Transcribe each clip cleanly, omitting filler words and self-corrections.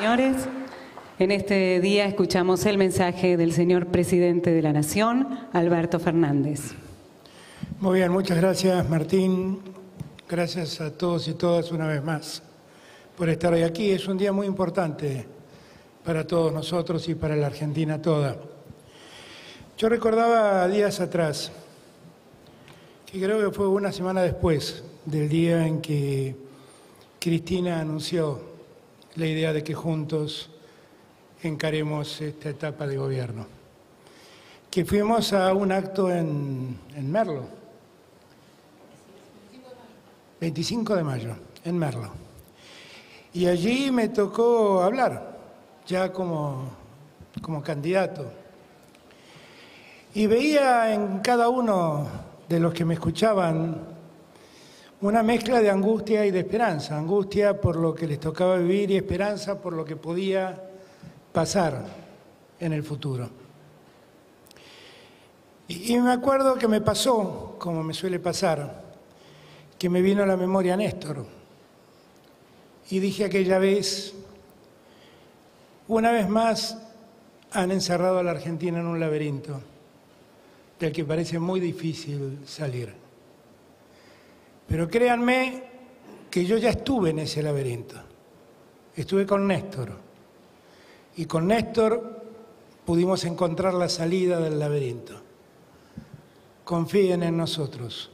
Señores, en este día escuchamos el mensaje del señor Presidente de la Nación, Alberto Fernández. Muy bien, muchas gracias, Martín. Gracias a todos y todas una vez más por estar hoy aquí. Es un día muy importante para todos nosotros y para la Argentina toda. Yo recordaba días atrás, que creo que fue una semana después del día en que Cristina anunció la idea de que juntos encaremos esta etapa de gobierno, que fuimos a un acto en Merlo, 25 de mayo, en Merlo. Y allí me tocó hablar, ya como candidato. Y veía en cada uno de los que me escuchaban una mezcla de angustia y de esperanza. Angustia por lo que les tocaba vivir y esperanza por lo que podía pasar en el futuro. Y me acuerdo que me pasó, como me suele pasar, que me vino a la memoria Néstor. Y dije aquella vez, una vez más han encerrado a la Argentina en un laberinto del que parece muy difícil salir. Pero créanme que yo ya estuve en ese laberinto. Estuve con Néstor. Y con Néstor pudimos encontrar la salida del laberinto. Confíen en nosotros,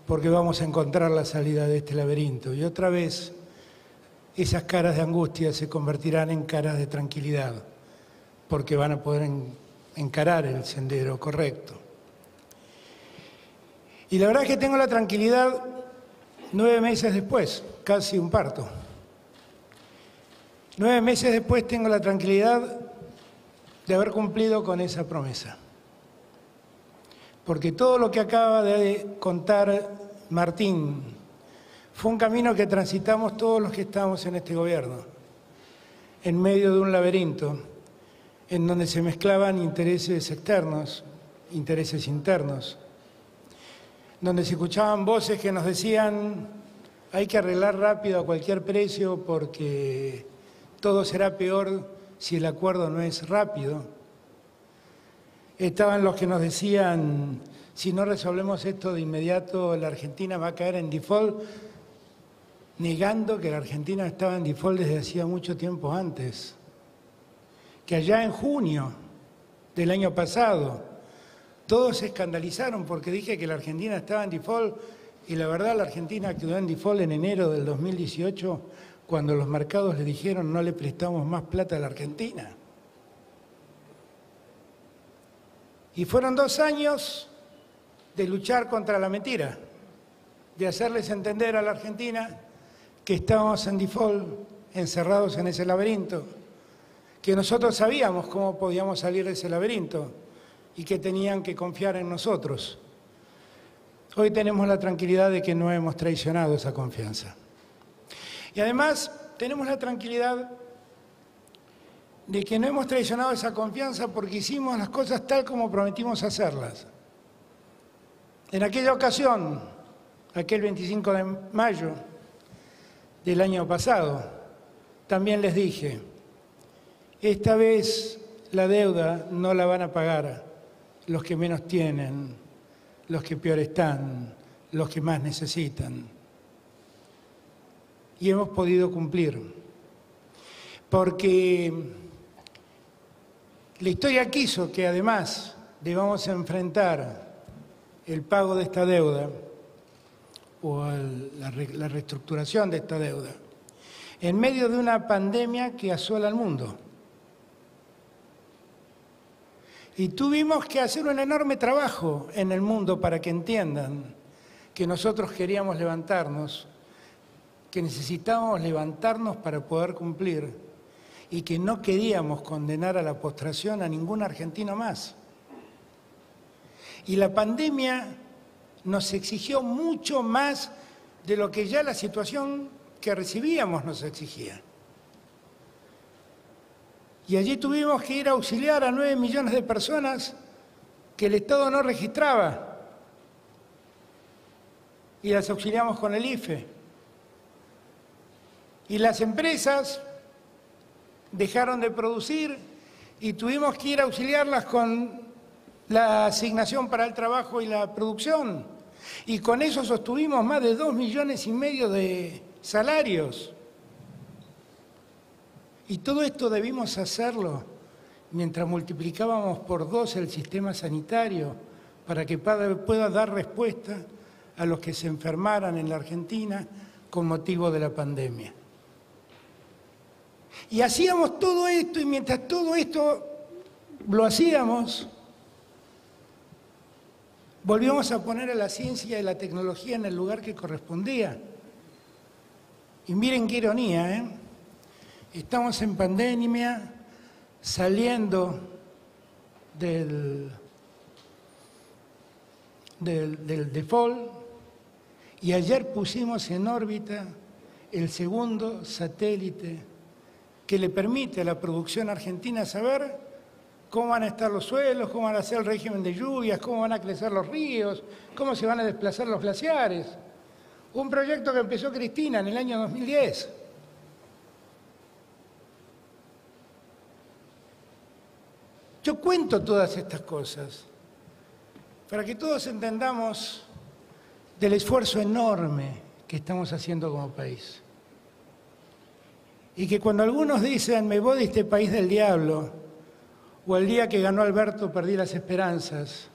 porque vamos a encontrar la salida de este laberinto. Y otra vez, esas caras de angustia se convertirán en caras de tranquilidad, porque van a poder encarar el sendero correcto. Y la verdad es que tengo la tranquilidad 9 meses después, casi un parto. 9 meses después tengo la tranquilidad de haber cumplido con esa promesa. Porque todo lo que acaba de contar Martín fue un camino que transitamos todos los que estamos en este gobierno, en medio de un laberinto en donde se mezclaban intereses externos, intereses internos, donde se escuchaban voces que nos decían hay que arreglar rápido a cualquier precio porque todo será peor si el acuerdo no es rápido. Estaban los que nos decían si no resolvemos esto de inmediato la Argentina va a caer en default, negando que la Argentina estaba en default desde hacía mucho tiempo antes. Que allá en junio del año pasado todos se escandalizaron porque dije que la Argentina estaba en default y la verdad la Argentina quedó en default en enero del 2018 cuando los mercados le dijeron no le prestamos más plata a la Argentina. Y fueron 2 años de luchar contra la mentira, de hacerles entender a la Argentina que estábamos en default, encerrados en ese laberinto, que nosotros sabíamos cómo podíamos salir de ese laberinto y que tenían que confiar en nosotros. Hoy tenemos la tranquilidad de que no hemos traicionado esa confianza. Y además tenemos la tranquilidad de que no hemos traicionado esa confianza porque hicimos las cosas tal como prometimos hacerlas. En aquella ocasión, aquel 25 de mayo del año pasado, también les dije, esta vez la deuda no la van a pagar los que menos tienen, los que peor están, los que más necesitan. Y hemos podido cumplir, porque la historia quiso que además debamos enfrentar el pago de esta deuda o la reestructuración de esta deuda en medio de una pandemia que asola al mundo. Y tuvimos que hacer un enorme trabajo en el mundo para que entiendan que nosotros queríamos levantarnos, que necesitábamos levantarnos para poder cumplir y que no queríamos condenar a la postración a ningún argentino más. Y la pandemia nos exigió mucho más de lo que ya la situación que recibíamos nos exigía. Y allí tuvimos que ir a auxiliar a 9 millones de personas que el Estado no registraba. Y las auxiliamos con el IFE. Y las empresas dejaron de producir y tuvimos que ir a auxiliarlas con la asignación para el trabajo y la producción. Y con eso sostuvimos más de 2,5 millones de salarios. Y todo esto debimos hacerlo mientras multiplicábamos por 2 el sistema sanitario para que pueda dar respuesta a los que se enfermaran en la Argentina con motivo de la pandemia. Y hacíamos todo esto, y mientras todo esto lo hacíamos, volvíamos a poner a la ciencia y la tecnología en el lugar que correspondía. Y miren qué ironía, ¿eh? Estamos en pandemia, saliendo del default, y ayer pusimos en órbita el segundo satélite que le permite a la producción argentina saber cómo van a estar los suelos, cómo van a ser el régimen de lluvias, cómo van a crecer los ríos, cómo se van a desplazar los glaciares. Un proyecto que empezó Cristina en el año 2010. Yo cuento todas estas cosas para que todos entendamos del esfuerzo enorme que estamos haciendo como país. Y que cuando algunos dicen, me voy de este país del diablo, o el día que ganó Alberto perdí las esperanzas,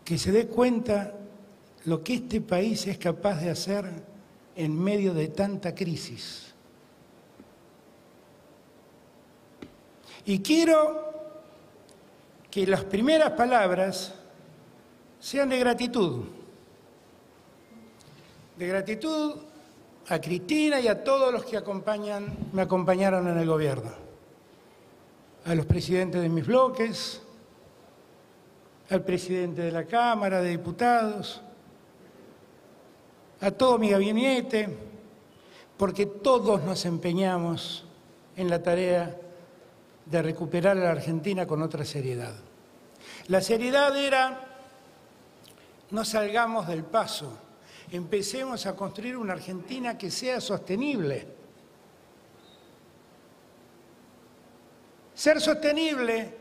que se dé cuenta lo que este país es capaz de hacer en medio de tanta crisis. Y quiero que las primeras palabras sean de gratitud. De gratitud a Cristina y a todos los que me acompañaron en el gobierno. A los presidentes de mis bloques, al presidente de la Cámara de Diputados, a todo mi gabinete, porque todos nos empeñamos en la tarea de recuperar a la Argentina con otra seriedad. La seriedad era, no salgamos del paso, empecemos a construir una Argentina que sea sostenible. Ser sostenible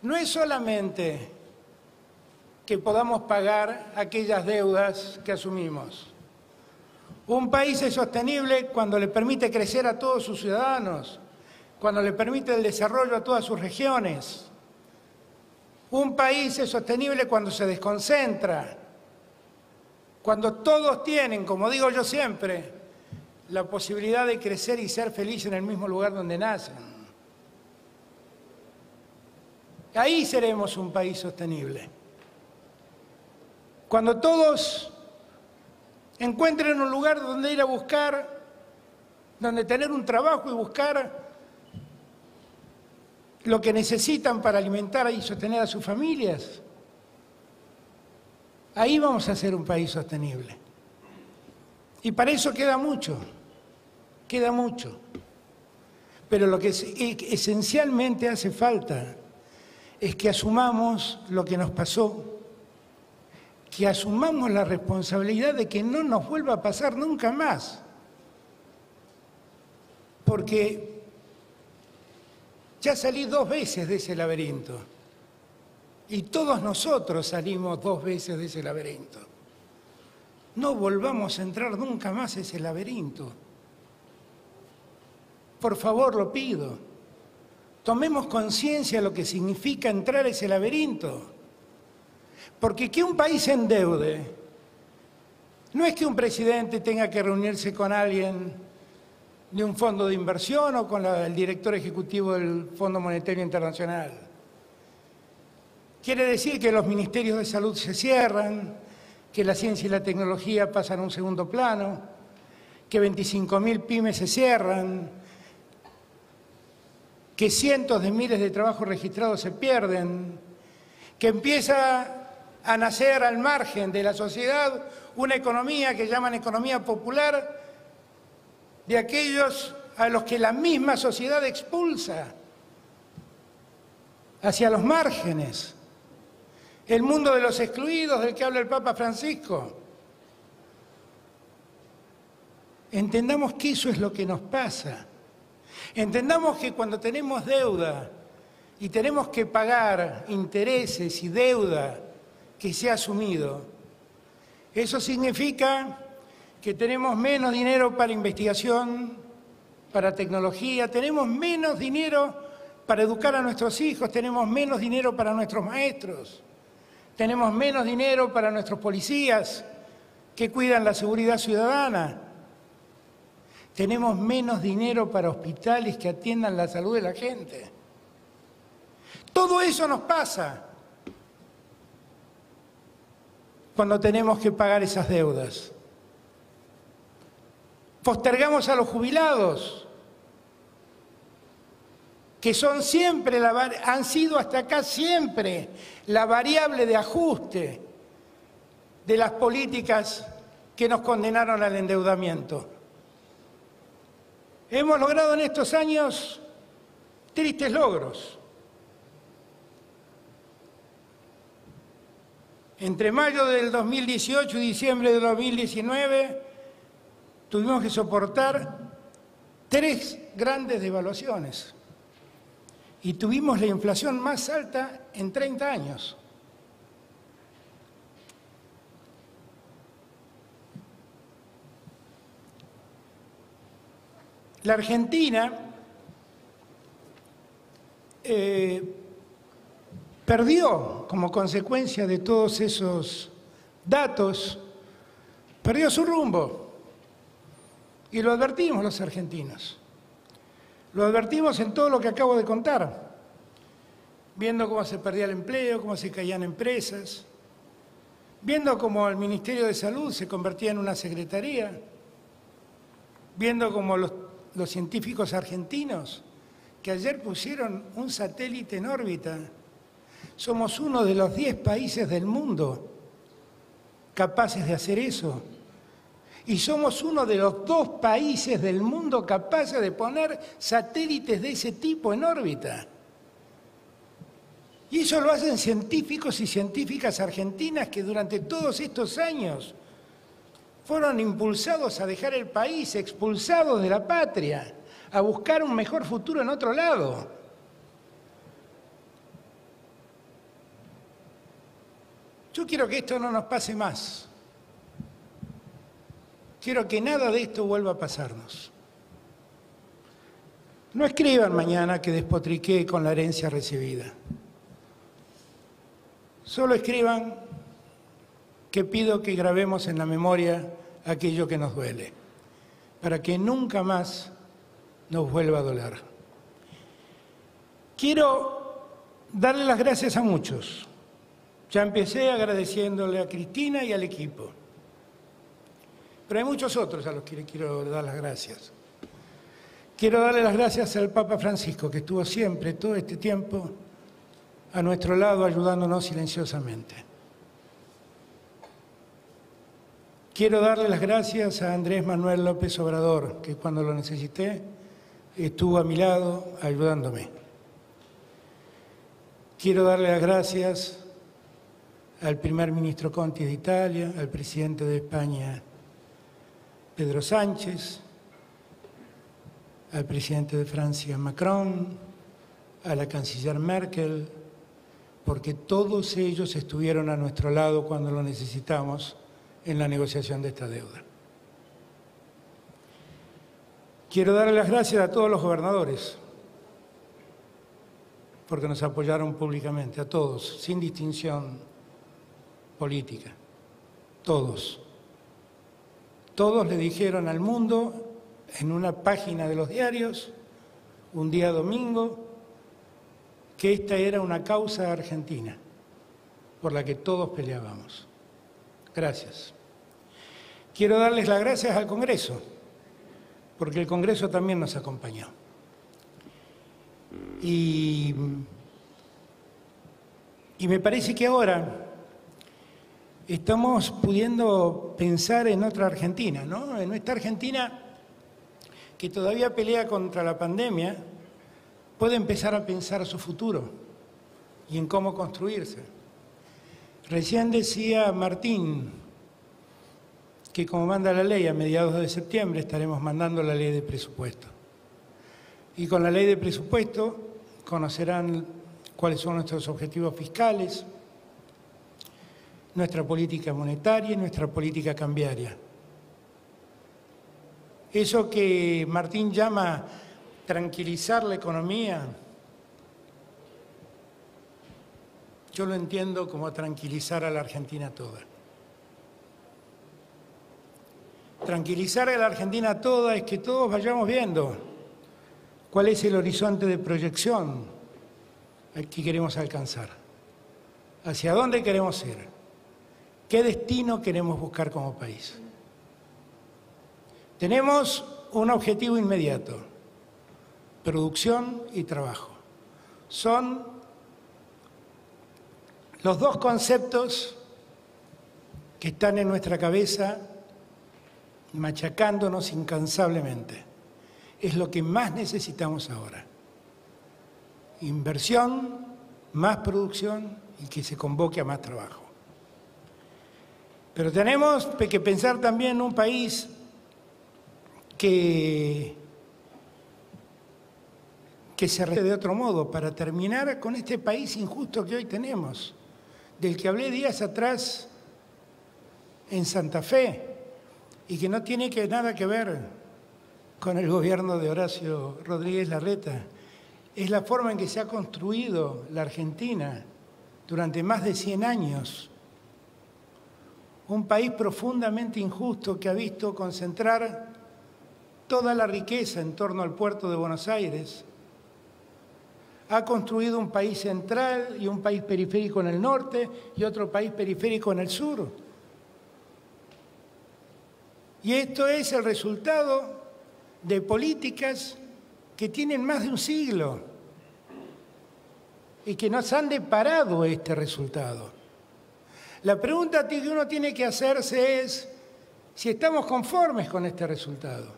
no es solamente que podamos pagar aquellas deudas que asumimos. Un país es sostenible cuando le permite crecer a todos sus ciudadanos, cuando le permite el desarrollo a todas sus regiones. Un país es sostenible cuando se desconcentra, cuando todos tienen, como digo yo siempre, la posibilidad de crecer y ser feliz en el mismo lugar donde nacen. Ahí seremos un país sostenible. Cuando todos encuentren un lugar donde ir a buscar, donde tener un trabajo y buscar lo que necesitan para alimentar y sostener a sus familias, ahí vamos a ser un país sostenible. Y para eso queda mucho, queda mucho. Pero lo que esencialmente hace falta es que asumamos lo que nos pasó, que asumamos la responsabilidad de que no nos vuelva a pasar nunca más. Porque ya salí 2 veces de ese laberinto. Y todos nosotros salimos 2 veces de ese laberinto. No volvamos a entrar nunca más a ese laberinto. Por favor, lo pido. Tomemos conciencia de lo que significa entrar a ese laberinto. Porque que un país se endeude no es que un presidente tenga que reunirse con alguien de un fondo de inversión o con el director ejecutivo del Fondo Monetario Internacional. Quiere decir que los ministerios de salud se cierran, que la ciencia y la tecnología pasan a un segundo plano, que 25.000 pymes se cierran, que cientos de miles de trabajos registrados se pierden, que empieza a nacer al margen de la sociedad una economía que llaman economía popular, de aquellos a los que la misma sociedad expulsa hacia los márgenes. El mundo de los excluidos del que habla el Papa Francisco. Entendamos que eso es lo que nos pasa. Entendamos que cuando tenemos deuda y tenemos que pagar intereses y deuda que se ha asumido, eso significa que tenemos menos dinero para investigación, para tecnología, tenemos menos dinero para educar a nuestros hijos, tenemos menos dinero para nuestros maestros, tenemos menos dinero para nuestros policías que cuidan la seguridad ciudadana, tenemos menos dinero para hospitales que atiendan la salud de la gente. Todo eso nos pasa cuando tenemos que pagar esas deudas. Postergamos a los jubilados, que son siempre han sido hasta acá siempre la variable de ajuste de las políticas que nos condenaron al endeudamiento. Hemos logrado en estos años tristes logros. Entre mayo del 2018 y diciembre del 2019 tuvimos que soportar 3 grandes devaluaciones y tuvimos la inflación más alta en 30 años. La Argentina perdió, como consecuencia de todos esos datos, perdió su rumbo. Y lo advertimos los argentinos. Lo advertimos en todo lo que acabo de contar, viendo cómo se perdía el empleo, cómo se caían empresas, viendo cómo el Ministerio de Salud se convertía en una secretaría, viendo cómo los científicos argentinos, que ayer pusieron un satélite en órbita, somos uno de los 10 países del mundo capaces de hacer eso. Y somos uno de los 2 países del mundo capaces de poner satélites de ese tipo en órbita. Y eso lo hacen científicos y científicas argentinas que durante todos estos años fueron impulsados a dejar el país, expulsados de la patria, a buscar un mejor futuro en otro lado. Yo quiero que esto no nos pase más. Quiero que nada de esto vuelva a pasarnos. No escriban mañana que despotriqué con la herencia recibida. Solo escriban que pido que grabemos en la memoria aquello que nos duele, para que nunca más nos vuelva a doler. Quiero darle las gracias a muchos. Ya empecé agradeciéndole a Cristina y al equipo. Pero hay muchos otros a los que le quiero dar las gracias. Quiero darle las gracias al Papa Francisco, que estuvo siempre, todo este tiempo, a nuestro lado, ayudándonos silenciosamente. Quiero darle las gracias a Andrés Manuel López Obrador, que cuando lo necesité estuvo a mi lado ayudándome. Quiero darle las gracias al primer ministro Conte de Italia, al presidente de España, Pedro Sánchez, al presidente de Francia, Macron, a la canciller Merkel, porque todos ellos estuvieron a nuestro lado cuando lo necesitamos en la negociación de esta deuda. Quiero darle las gracias a todos los gobernadores, porque nos apoyaron públicamente, a todos, sin distinción política, todos. Todos le dijeron al mundo, en una página de los diarios, un día domingo, que esta era una causa argentina, por la que todos peleábamos. Gracias. Quiero darles las gracias al Congreso, porque el Congreso también nos acompañó. Y me parece que ahora estamos pudiendo pensar en otra Argentina, ¿no? En esta Argentina que todavía pelea contra la pandemia, puede empezar a pensar su futuro y en cómo construirse. Recién decía Martín que como manda la ley, a mediados de septiembre estaremos mandando la ley de presupuesto. Y con la ley de presupuesto conocerán cuáles son nuestros objetivos fiscales, nuestra política monetaria y nuestra política cambiaria. Eso que Martín llama tranquilizar la economía, yo lo entiendo como tranquilizar a la Argentina toda. Tranquilizar a la Argentina toda es que todos vayamos viendo cuál es el horizonte de proyección al que queremos alcanzar, hacia dónde queremos ir, qué destino queremos buscar como país. Tenemos un objetivo inmediato: producción y trabajo. Son los dos conceptos que están en nuestra cabeza machacándonos incansablemente. Es lo que más necesitamos ahora. Inversión, más producción y que se convoque a más trabajo. Pero tenemos que pensar también en un país que se de otro modo, para terminar con este país injusto que hoy tenemos, del que hablé días atrás en Santa Fe, y que no tiene nada que ver con el gobierno de Horacio Rodríguez Larreta. Es la forma en que se ha construido la Argentina durante más de 100 años. Un país profundamente injusto que ha visto concentrar toda la riqueza en torno al puerto de Buenos Aires. Ha construido un país central y un país periférico en el norte y otro país periférico en el sur. Y esto es el resultado de políticas que tienen más de un siglo y que nos han deparado este resultado. La pregunta que uno tiene que hacerse es si estamos conformes con este resultado.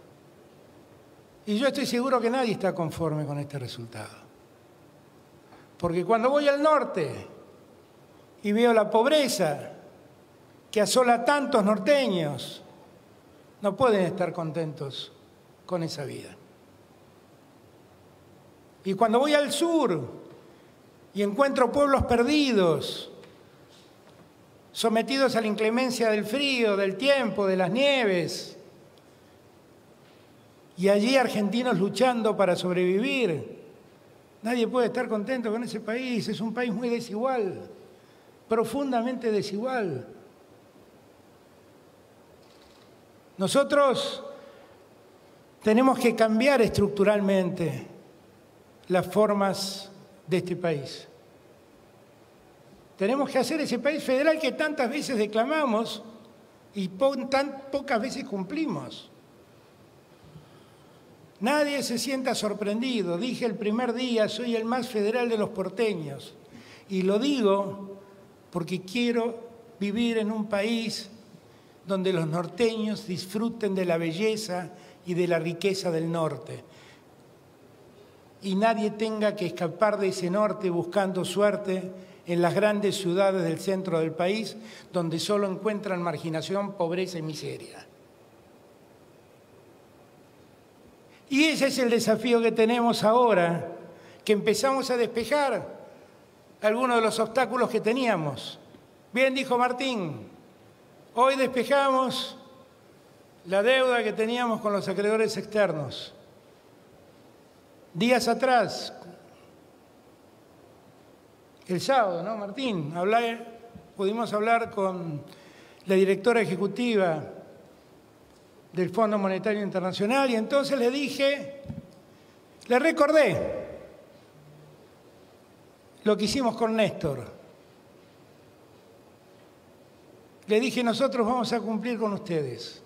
Y yo estoy seguro que nadie está conforme con este resultado. Porque cuando voy al norte y veo la pobreza que asola a tantos norteños, no pueden estar contentos con esa vida. Y cuando voy al sur y encuentro pueblos perdidos, sometidos a la inclemencia del frío, del tiempo, de las nieves, y allí argentinos luchando para sobrevivir, nadie puede estar contento con ese país. Es un país muy desigual, profundamente desigual. Nosotros tenemos que cambiar estructuralmente las formas de este país. Tenemos que hacer ese país federal que tantas veces declamamos y tan pocas veces cumplimos. Nadie se sienta sorprendido. Dije el primer día, soy el más federal de los porteños. Y lo digo porque quiero vivir en un país donde los norteños disfruten de la belleza y de la riqueza del norte. Y nadie tenga que escapar de ese norte buscando suerte en las grandes ciudades del centro del país, donde solo encuentran marginación, pobreza y miseria. Y ese es el desafío que tenemos ahora, que empezamos a despejar algunos de los obstáculos que teníamos. Bien dijo Martín, hoy despejamos la deuda que teníamos con los acreedores externos. Días atrás, el sábado, ¿no, Martín? Pudimos hablar con la directora ejecutiva del Fondo Monetario Internacional y entonces le recordé lo que hicimos con Néstor. Le dije, nosotros vamos a cumplir con ustedes,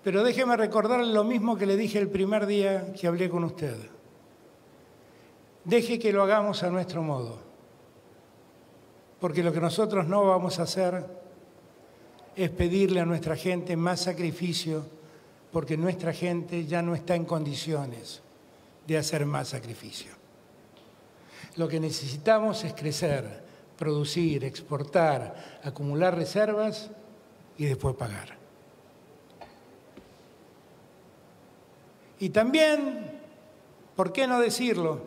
pero déjeme recordarle lo mismo que le dije el primer día que hablé con usted. Deje que lo hagamos a nuestro modo, porque lo que nosotros no vamos a hacer es pedirle a nuestra gente más sacrificio, porque nuestra gente ya no está en condiciones de hacer más sacrificio. Lo que necesitamos es crecer, producir, exportar, acumular reservas y después pagar. Y también ¿Por qué no decirlo?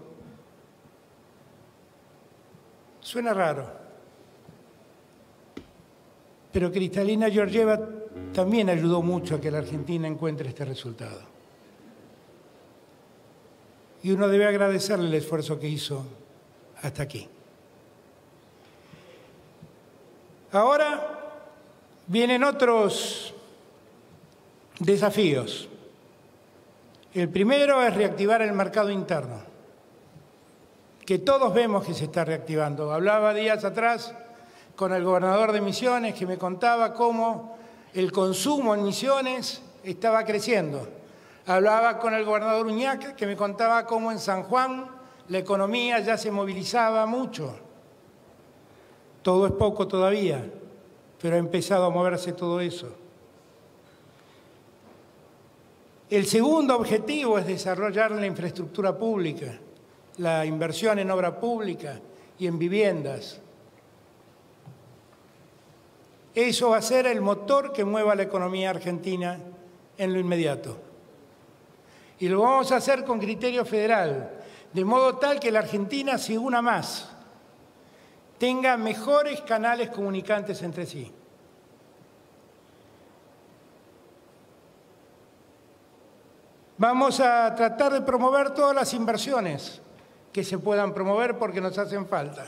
Suena raro. Pero Kristalina Georgieva también ayudó mucho a que la Argentina encuentre este resultado. Y uno debe agradecerle el esfuerzo que hizo hasta aquí. Ahora vienen otros desafíos. El primero es reactivar el mercado interno, que todos vemos que se está reactivando. Hablaba días atrás con el gobernador de Misiones, que me contaba cómo el consumo en Misiones estaba creciendo. Hablaba con el gobernador Uñac, que me contaba cómo en San Juan la economía ya se movilizaba mucho. Todo es poco todavía, pero ha empezado a moverse todo eso. El segundo objetivo es desarrollar la infraestructura pública, la inversión en obra pública y en viviendas. Eso va a ser el motor que mueva la economía argentina en lo inmediato. Y lo vamos a hacer con criterio federal, de modo tal que la Argentina se una más, tenga mejores canales comunicantes entre sí. Vamos a tratar de promover todas las inversiones que se puedan promover porque nos hacen falta.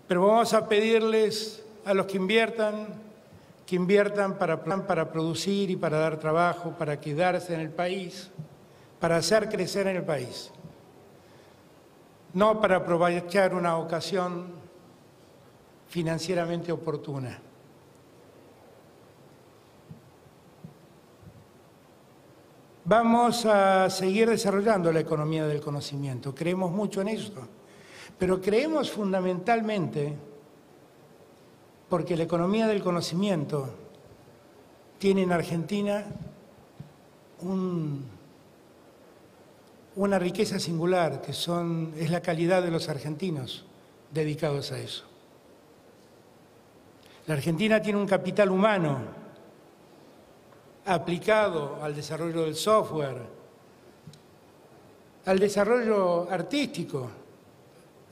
Pero vamos a pedirles a los que inviertan para producir y para dar trabajo, para quedarse en el país, para hacer crecer en el país. No para aprovechar una ocasión financieramente oportuna. Vamos a seguir desarrollando la economía del conocimiento. Creemos mucho en eso, pero creemos fundamentalmente porque la economía del conocimiento tiene en Argentina una riqueza singular, que es la calidad de los argentinos dedicados a eso. La Argentina tiene un capital humano aplicado al desarrollo del software, al desarrollo artístico,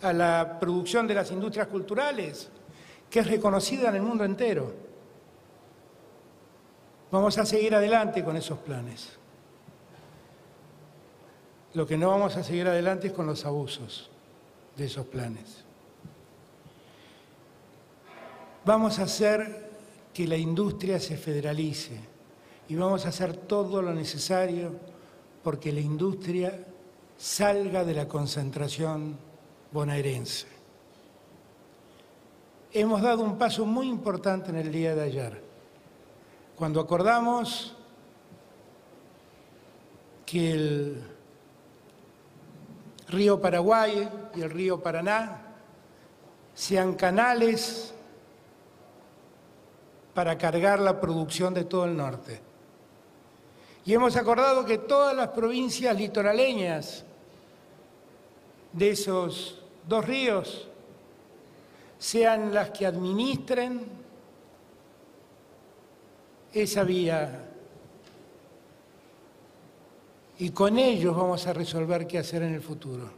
a la producción de las industrias culturales, que es reconocida en el mundo entero. Vamos a seguir adelante con esos planes. Lo que no vamos a seguir adelante es con los abusos de esos planes. Vamos a hacer que la industria se federalice y vamos a hacer todo lo necesario porque la industria salga de la concentración bonaerense. Hemos dado un paso muy importante en el día de ayer, cuando acordamos que el río Paraguay y el río Paraná sean canales para cargar la producción de todo el norte. Y hemos acordado que todas las provincias litoraleñas de esos dos ríos sean las que administren esa vía. Y con ellos vamos a resolver qué hacer en el futuro.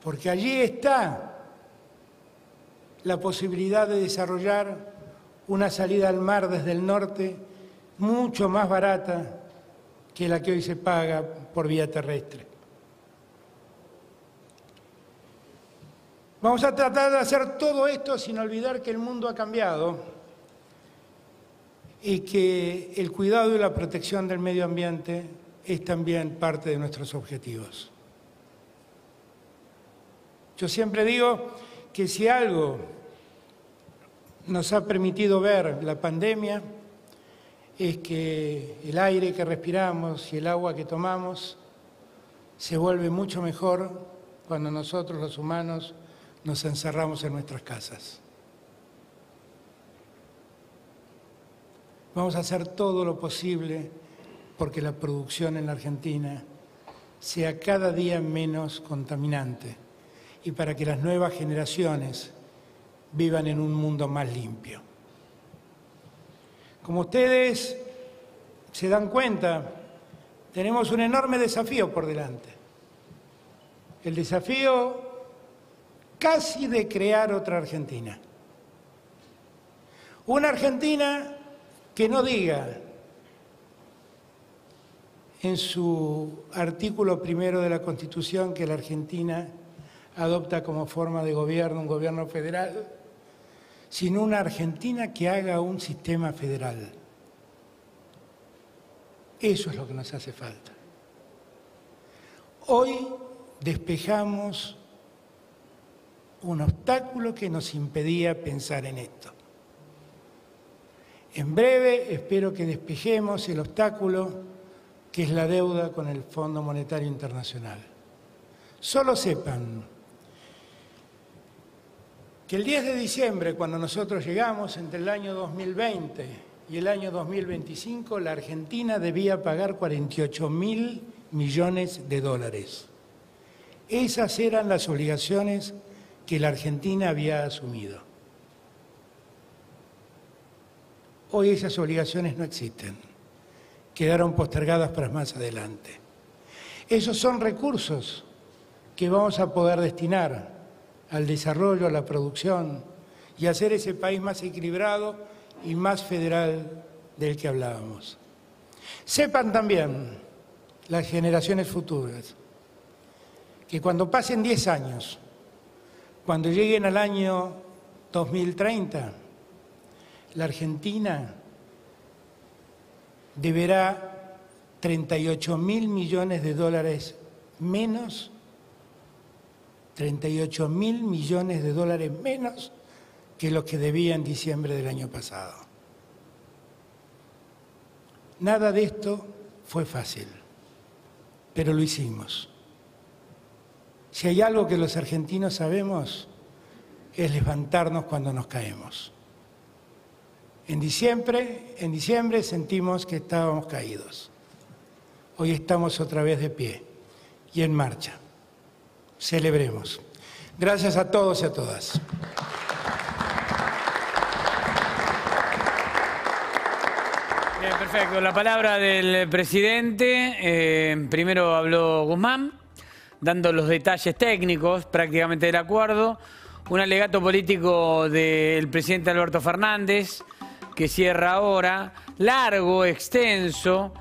Porque allí está la posibilidad de desarrollar una salida al mar desde el norte mucho más barata que la que hoy se paga por vía terrestre. Vamos a tratar de hacer todo esto sin olvidar que el mundo ha cambiado y que el cuidado y la protección del medio ambiente es también parte de nuestros objetivos. Yo siempre digo que si algo nos ha permitido ver la pandemia es que el aire que respiramos y el agua que tomamos se vuelve mucho mejor cuando nosotros los humanos nos encerramos en nuestras casas. Vamos a hacer todo lo posible porque la producción en la Argentina sea cada día menos contaminante y para que las nuevas generaciones vivan en un mundo más limpio. Como ustedes se dan cuenta, tenemos un enorme desafío por delante. El desafío casi de crear otra Argentina. Una Argentina que no diga en su artículo 1 de la Constitución que la Argentina adopta como forma de gobierno un gobierno federal, sino una Argentina que haga un sistema federal. Eso es lo que nos hace falta. Hoy despejamos un obstáculo que nos impedía pensar en esto. En breve espero que despejemos el obstáculo que es la deuda con el Fondo Monetario Internacional. Solo sepan que el 10 de diciembre, cuando nosotros llegamos, entre el año 2020 y el año 2025, la Argentina debía pagar 48.000 millones de dólares. Esas eran las obligaciones que la Argentina había asumido. Hoy esas obligaciones no existen, quedaron postergadas para más adelante. Esos son recursos que vamos a poder destinar al desarrollo, a la producción y a hacer ese país más equilibrado y más federal del que hablábamos. Sepan también las generaciones futuras que cuando pasen 10 años, cuando lleguen al año 2030, la Argentina deberá 38.000 millones de dólares menos, 38.000 millones de dólares menos que lo que debía en diciembre del año pasado. Nada de esto fue fácil, pero lo hicimos. Si hay algo que los argentinos sabemos, es levantarnos cuando nos caemos. En diciembre sentimos que estábamos caídos. Hoy estamos otra vez de pie y en marcha. Celebremos. Gracias a todos y a todas. Bien, perfecto. La palabra del presidente. Primero habló Guzmán, dando los detalles técnicos prácticamente del acuerdo. Un alegato político del presidente Alberto Fernández, que cierra ahora, largo, extenso,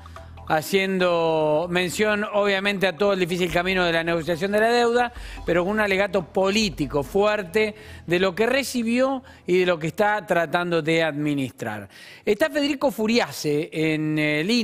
haciendo mención obviamente a todo el difícil camino de la negociación de la deuda, pero con un alegato político fuerte de lo que recibió y de lo que está tratando de administrar. Está Federico Furiase en línea.